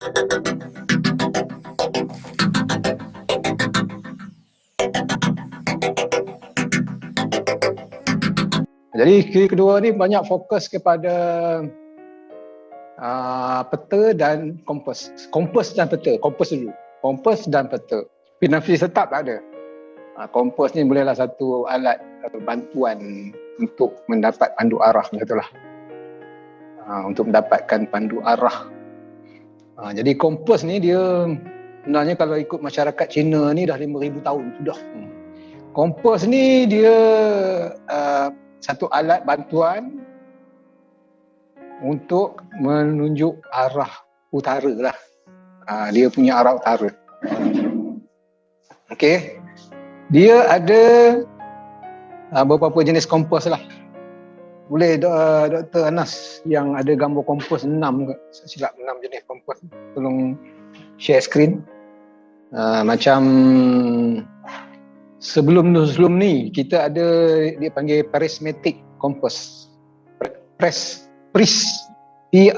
Jadi kedua ni banyak fokus kepada peta dan kompas. Kompas dan peta. Kompas dulu. Kompas dan peta. Pinafsi tetap tak ada. Kompas ni bolehlah satu alat bantuan untuk mendapat pandu arah, betul lah. Untuk mendapatkan pandu arah. Jadi kompas ni dia sebenarnya kalau ikut masyarakat Cina ni dah 5,000 tahun sudah. Kompas ni dia satu alat bantuan untuk menunjuk arah utara lah. Dia punya arah utara. Okey. Dia ada beberapa jenis kompas lah. Boleh Dr. Anas yang ada gambar kompas 6 ke? Saya silap 6 jenis kompas. Tolong share screen. Macam sebelum ni kita ada dia panggil prismatic compass. Prismatic,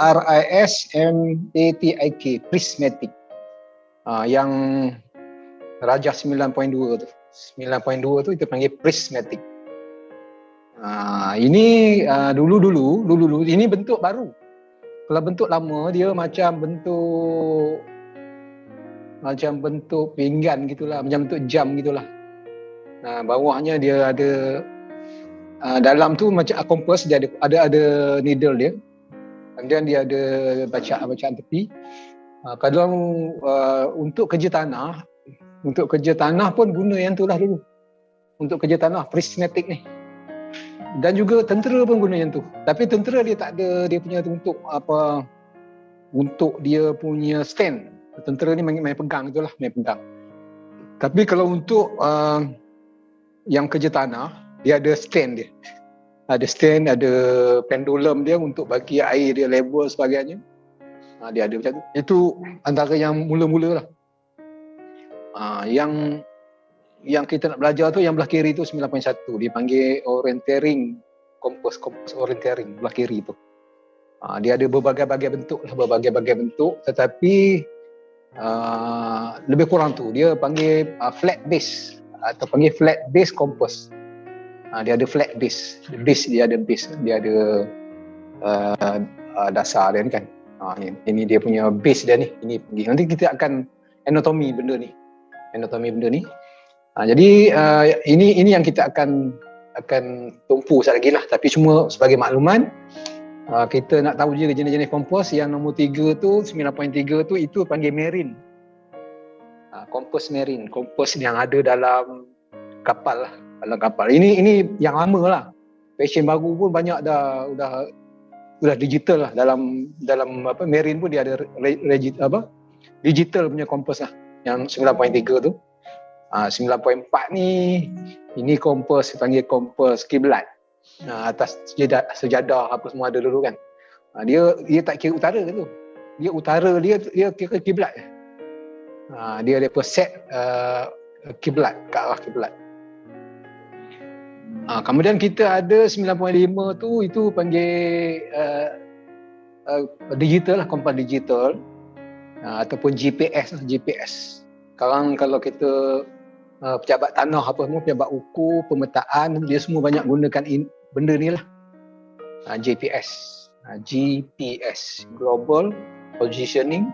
prismatic. Yang Rajah 9.2 tu. 9.2 tu kita panggil prismatic. Ini dulu ini bentuk baru. Kalau bentuk lama dia macam bentuk pinggan gitulah, macam bentuk jam gitulah. Bawahnya dia ada dalam tu macam kompas, dia ada needle dia. Kemudian dia ada bacaan tepi. Kalau untuk kerja tanah pun guna yang tu lah dulu. Untuk kerja tanah prismatic ni. Dan juga tentera pun guna yang tu. Tapi tentera dia tak ada dia punya untuk apa, untuk dia punya stand. Tentera ni main pegang itulah, main pegang. Tapi kalau untuk yang kerja tanah, dia ada stand dia. Ada stand, ada pendulum dia untuk bagi air dia level sebagainya. Dia ada macam tu. Itu antara yang mula-mula lah. Yang kita nak belajar tu yang belah kiri tu 9.1, dipanggil orienteering kompas orienteering belah kiri tu. Dia ada berbagai-bagai bentuk, tetapi lebih kurang tu dia panggil flat base atau panggil flat base kompas. Dia ada flat base, dia ada dasar dia kan. Ini dia punya base dia ni. Ini nanti kita akan anatomi benda ni. Jadi ini yang kita akan tumpu sekali lagi lah. Tapi cuma sebagai makluman, kita nak tahu je jenis-jenis kompas. Yang nombor 3 tu 9.3 tu itu panggil marine. Kompas marine, kompas yang ada dalam kapal lah, dalam kapal. Ini yang lama lah. Fashion baru pun banyak dah digital lah. Dalam apa marine pun dia ada digital punya kompas lah. Yang 9.3 tu. 9.4 ni, ini kompas panggil kompas kiblat. Atas sejadah apa semua ada dulu kan. Dia tak kira utara tu. Dia utara dia kira kiblat. Dia ada set kiblat, ke arah kiblat. Kemudian kita ada 9.5 tu, itu panggil digital lah, kompas digital. Ataupun GPS. Sekarang kalau kita pejabat tanah apa semua, pejabat ukur, pemetaan, dia semua banyak gunakan benda ni lah. GPS, Global Positioning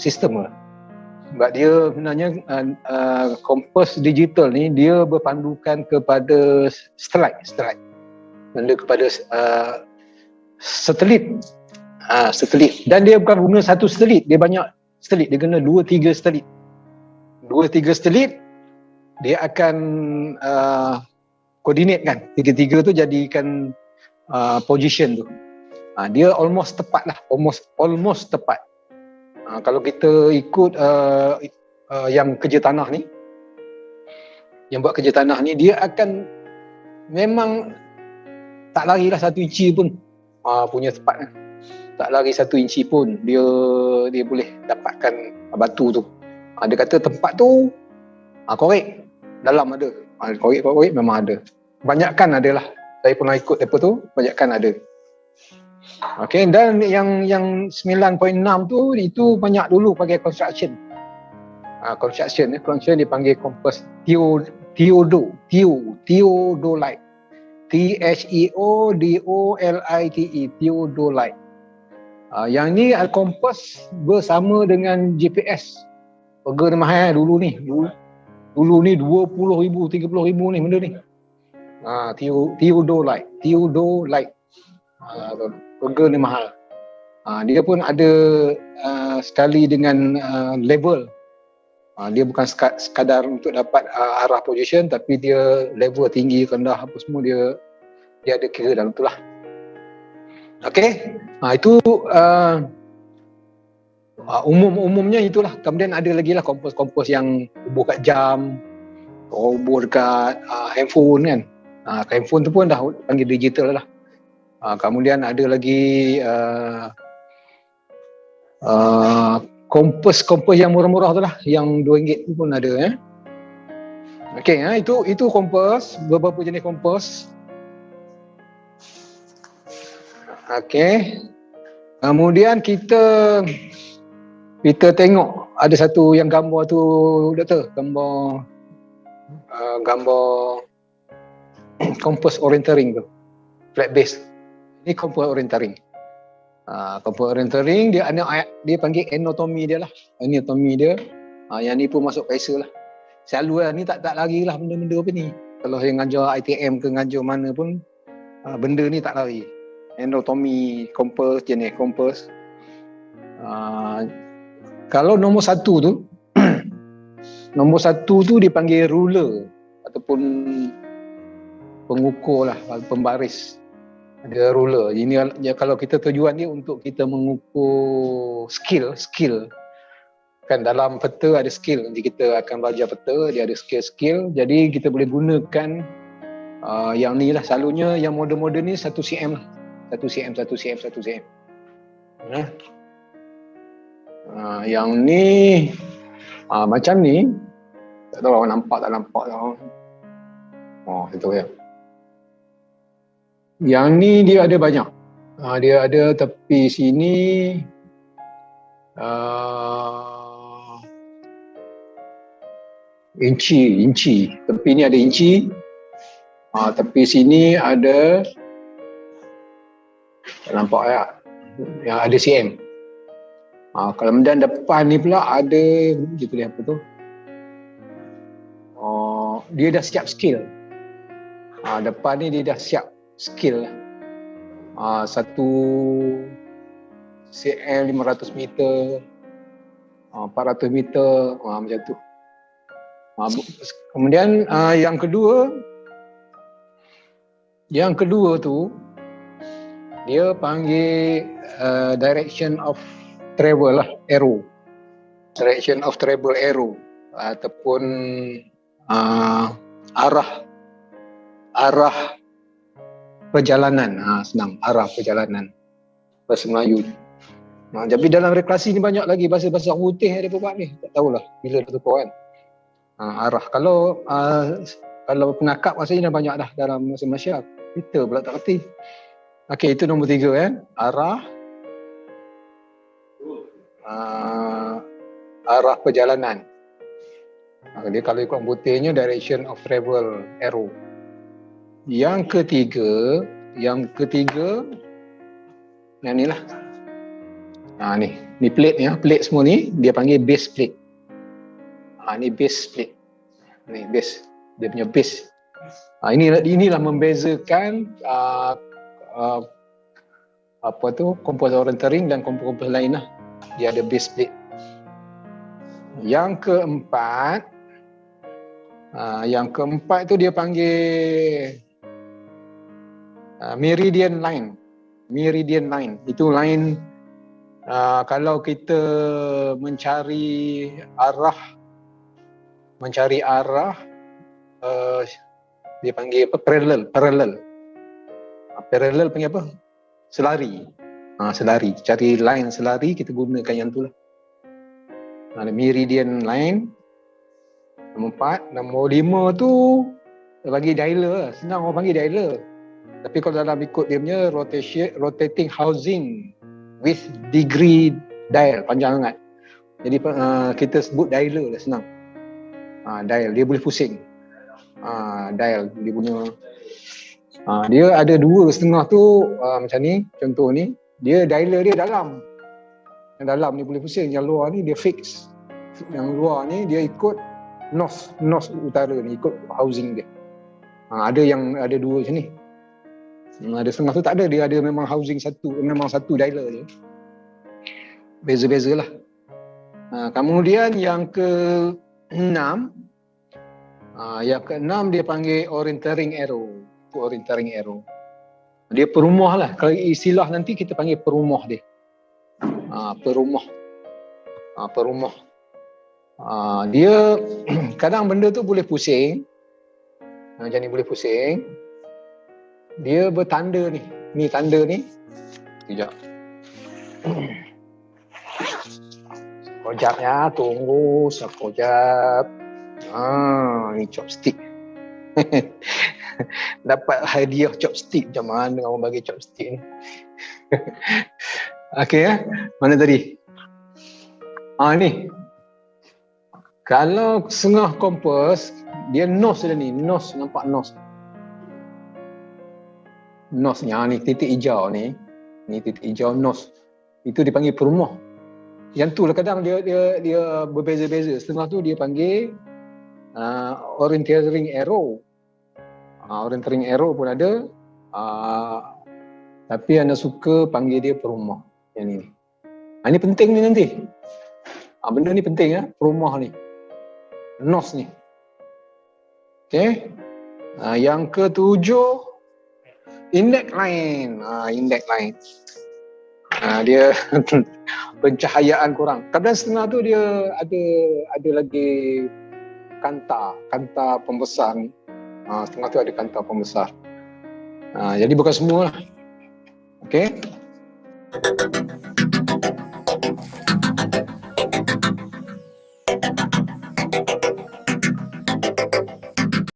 System lah. Sebab dia sebenarnya kompas digital ni dia berpandukan kepada satellite. Benda kepada satelit. Satelit. Dan dia bukan guna satu satelit, dia banyak satelit. Dia guna 2-3 satelit. 2-3 satelit dia akan koordinat kan. 3-3 tu jadikan position tu. Dia almost tepat lah, almost tepat. Kalau kita ikut yang kerja tanah ni, yang buat kerja tanah ni, dia akan memang tak larilah 1 inci pun punya tepat kan. Tak lari 1 inci pun dia boleh dapatkan batu tu. Dia kata tempat tu korek dalam ada. Korek memang ada. Banyakkan adalah. Saya pernah ikut depa tu, banyakkan ada. Okey, dan yang 9.6 tu itu banyak dulu pakai construction. Construction dipanggil kompas theodolite. THEODOLITE, theodolite. Yang ni kompas bersama dengan GPS. Harga ni mahal dulu ni. Dulu ni 20,000, 30,000 ni benda ni. Theodolite. Harga ni mahal. Dia pun ada sekali dengan level. Dia bukan sekadar untuk dapat arah position, tapi dia level tinggi, rendah apa semua dia ada kira dalam tu lah. Okey, itu umumnya itulah. Kemudian ada lagi lah kompos yang hubur kat jam, hubur dekat handphone kan. Handphone tu pun dah panggil digital lah. Kemudian ada lagi kompas yang murah-murah tu lah, yang RM2 tu pun ada. Okey, itu kompas, beberapa jenis kompas. Okey. Kemudian kita tengok ada satu yang gambar tu, doktor, gambar kompas orienteering tu, flat base. Ini kompas orienteering. Kompas orienteering dia panggil anatomi dia lah. Anatomi dia. Yang ni pun masuk PESA lah. Selalu lah ni tak lari lah benda-benda apa ni. Kalau yang ngajar ITM ke ngajar mana pun benda ni tak lari. Anatomi kompas, jenis kompas. Kalau nombor 1 tu nombor 1 tu dipanggil ruler ataupun pengukur lah, pembaris. Ada ruler. Ini kalau kita tujuan dia untuk kita mengukur skill. Kan dalam peta ada skill. Nanti kita akan belajar peta, dia ada skill. Jadi kita boleh gunakan yang ni lah. Selalunya yang model-model ni 1 cm lah. 1 cm. Yang ni macam ni. Tak tahu awak nampak tak tau. Saya tahu ya. Yang ni dia ada banyak. Dia ada tepi sini inci. Tepi ni ada inci. Tepi sini ada, tak nampak ya. Yang ada cm. Kemudian depan ni pula ada, dia tulis apa tu? Dia dah siap skill. Depan ni dia dah siap skill. 1 cm 500 meter, 400 meter, macam tu. Kemudian yang kedua tu dia panggil direction of travel lah, arrow. Direction of travel arrow ataupun arah perjalanan. Senang, arah perjalanan bahasa Melayu. Tapi dalam reklasi ni banyak lagi bahasa-bahasa putih ada buat ni. Tak tahulah bila dah tukar kan. Arah. Kalau penakap rasanya dah banyak dah dalam bahasa Malaysia. Kita pula tak kerti. Okey, itu nombor 3 kan. Arah perjalanan. Dia kalau ikut putihnya direction of travel arrow. Yang ketiga yang ni lah. Ni plate ni, plate semua ni dia panggil base plate. Ni base plate. Ni base, dia punya base. Inilah membezakan kompas orienteering dan kompas lain lah. Dia ada base plate. Yang keempat tu dia panggil meridian line. Itu line kalau kita mencari arah dia panggil apa? Parallel panggil apa? Selari. Cari line selari, kita gunakan yang tu lah. Meridian line. Nombor 4. Nombor 5 tu bagi dialer. Senang orang panggil dialer. Tapi kalau dalam ikut dia punya rotating housing with degree dial, panjang sangat. Jadi kita sebut dialer lah, senang. Dial, dia boleh pusing. Dial, dia punya dia ada 2,5 tu macam ni, contoh ni, dia dialer dia dalam. Yang dalam ni boleh pusing, yang luar ni dia fix. Yang luar ni dia ikut north utara ni, ikut housing dia. Ada yang ada 2 macam ni. Ada setengah tu tak ada, dia ada memang housing memang satu dialer je. Beza-beza lah. Kemudian yang ke-6, dia panggil orienteering arrow. Orienteering arrow. Dia perumah lah. Kalau istilah nanti kita panggil perumah dia. Perumah. Dia kadang benda tu boleh pusing. Macam ni boleh pusing. Dia bertanda ni. Ni tanda ni. Sekejap. Sekejap ya. Tunggu sekejap. Ni chopstick. Dapat hadiah chopstick. Macam mana orang bagi chopstick ni? Okey ya. Mana tadi? Ni. Kalau setengah kompas, dia nose dia ni. Nose, nampak nose. Nose-nya ni, titik hijau ni. Ni titik hijau nose. Itu dipanggil perumah. Yang tu lah kadang dia berbeza-beza. Setengah tu dia panggil orienteering arrow. Orienteering arrow pun ada. Tapi anda suka panggil dia perumah. Yang ni. Ini penting ni nanti. Benda ni penting ya, perumah ni. Nose ni. Okey. Yang ke-7, index line. Index line. Dia pencahayaan kurang. Kadang setengah tu dia ada lagi kanta pembesar ni. Setengah tu ada kanta pembesar. Jadi bukan semua lah. Okey.